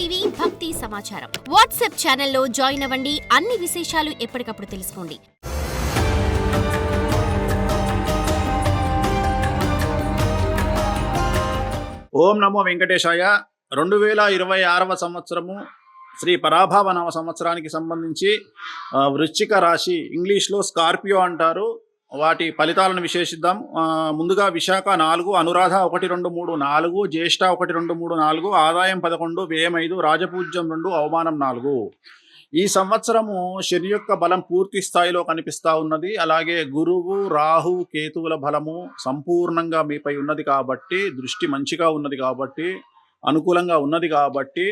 TV భక్తి సమాచారం WhatsApp ఛానల్లో జాయిన్ అవ్వండి. అన్ని విశేషాలు ఎప్పటికప్పుడు తెలుసుకోండి. ఓం నమో వెంకటేశాయ. 2026వ సంవత్సరము శ్రీ పరాభవ నవ సంవత్సరానికి సంబంధించి వృశ్చిక రాశి, ఇంగ్లీష్లో స్కార్పియో అంటారు, వాటి ఫలితాలను విశేషిద్దాం. ముందుగా విశాఖ 4, అనురాధ 1, 2, 3, 4, జ్యేష్ఠ 1, 2, 3, 4, ఆదాయం 11, వ్యయం 5, రాజపూజ్యం 2, అవమానం 4. ఈ సంవత్సరము శని యొక్క బలం పూర్తి స్థాయిలో కనిపిస్తూ ఉన్నది. అలాగే గురువు, రాహు, కేతువుల బలము సంపూర్ణంగా మీపై ఉన్నది కాబట్టి, దృష్టి మంచిగా ఉన్నది కాబట్టి, అనుకూలంగా ఉన్నది కాబట్టి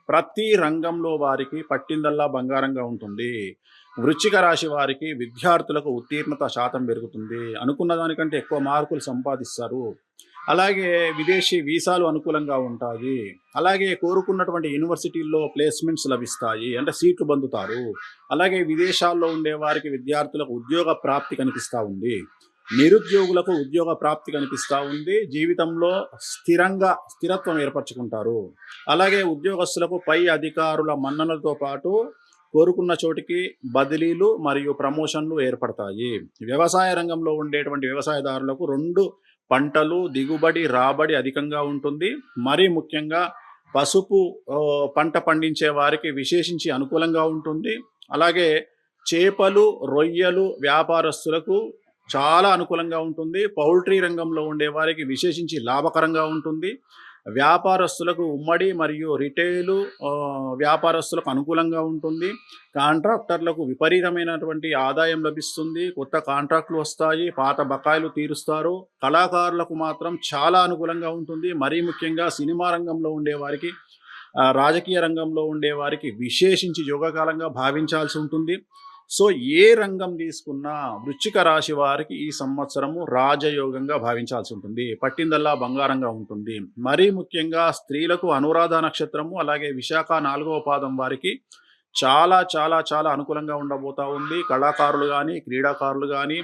ప్రతి రంగంలో వారికి పట్టిందల్లా బంగారంగా ఉంటుంది. వృశ్చిక రాశి వారికి విద్యార్థులకు ఉత్తీర్ణత శాతం పెరుగుతుంది. అనుకున్న దానికంటే ఎక్కువ మార్కులు సంపాదిస్తారు. అలాగే విదేశీ వీసాలు అనుకూలంగా ఉంటాయి. అలాగే కోరుకున్నటువంటి యూనివర్సిటీల్లో ప్లేస్మెంట్స్ లభిస్తాయి, అంటే సీట్లు పొందుతారు. అలాగే విదేశాల్లో ఉండే వారికి విద్యార్థులకు ఉద్యోగ ప్రాప్తి కనిపిస్తూ ఉంది. నిరుద్యోగులకు ఉద్యోగ ప్రాప్తి కనిపిస్తూ ఉంది. జీవితంలో స్థిరత్వం ఏర్పరచుకుంటారు. అలాగే ఉద్యోగస్తులకు పై అధికారుల మన్ననలతో పాటు కోరుకున్న చోటికి బదిలీలు మరియు ప్రమోషన్లు ఏర్పడతాయి. వ్యవసాయ రంగంలో ఉండేటువంటి వ్యవసాయదారులకు 2 పంటలు దిగుబడి రాబడి అధికంగా ఉంటుంది. మరీ ముఖ్యంగా పసుపు పంట పండించే వారికి విశేషించి అనుకూలంగా ఉంటుంది. అలాగే చేపలు, రొయ్యలు వ్యాపారస్తులకు చాలా అనుకూలంగా ఉంటుంది. పౌల్ట్రీ రంగంలో ఉండే వారికి విశేషించి లాభకరంగా ఉంటుంది. వ్యాపారస్తులకు ఉమ్మడి మరియు రిటైలు వ్యాపారస్తులకు అనుకూలంగా ఉంటుంది. కాంట్రాక్టర్లకు విపరీతమైనటువంటి ఆదాయం లభిస్తుంది. కొత్త కాంట్రాక్టులు వస్తాయి, పాత బకాయిలు తీరుస్తారు. కళాకారులకు మాత్రం చాలా అనుకూలంగా ఉంటుంది. మరీ ముఖ్యంగా సినిమా రంగంలో ఉండేవారికి, రాజకీయ రంగంలో ఉండేవారికి విశేషించి యోగకాలంగా భావించాల్సి ఉంటుంది. సో ఏ రంగం తీసుకున్నా వృశ్చిక రాశి వారికి ఈ సంవత్సరము రాజయోగంగా భావించాల్సి ఉంటుంది. పట్టిందల్లా బంగారంగా ఉంటుంది. మరీ ముఖ్యంగా స్త్రీలకు అనురాధ నక్షత్రము, అలాగే విశాఖ 4వ పాదం వారికి చాలా చాలా చాలా అనుకూలంగా ఉండబోతా ఉంది. కళాకారులు కానీ, క్రీడాకారులు కానీ,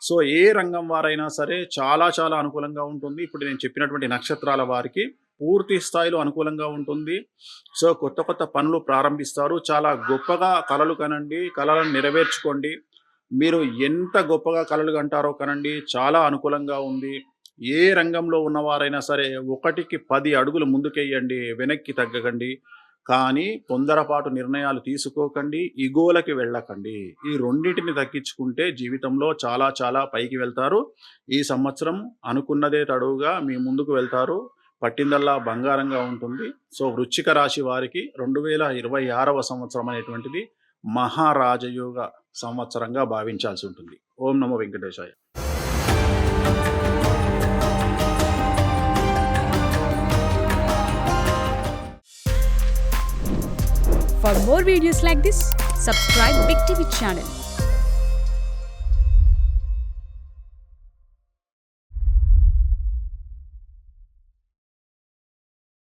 సో ఏ రంగం వారైనా సరే చాలా చాలా అనుకూలంగా ఉంటుంది. ఇప్పుడు నేను చెప్పినటువంటి నక్షత్రాల వారికి పూర్తి స్థాయిలో అనుకూలంగా ఉంటుంది. సో కొత్త కొత్త పనులు ప్రారంభిస్తారు. చాలా గొప్పగా కలలు కనండి, కలలను నెరవేర్చుకోండి. మీరు ఎంత గొప్పగా కలలు కంటారో కనండి, చాలా అనుకూలంగా ఉంది. ఏ రంగంలో ఉన్నవారైనా సరే 1కి 10 అడుగులు ముందుకెయ్యండి, వెనక్కి తగ్గకండి. కానీ తొందరపాటు నిర్ణయాలు తీసుకోకండి, ఇగోలకి వెళ్ళకండి. ఈ రెండింటిని తగ్గించుకుంటే జీవితంలో చాలా చాలా పైకి వెళ్తారు. ఈ సంవత్సరం అనుకున్నదే తడువుగా మీ ముందుకు వెళ్తారు. పట్టిందల్లా బంగారంగా ఉంటుంది. సో వృశ్చిక రాశి వారికి 2026వ సంవత్సరం అనేటువంటిది మహారాజయోగ సంవత్సరంగా భావించాల్సి ఉంటుంది. ఓం నమో వెంకటేశాయ. For more videos like this, subscribe Big TV channel.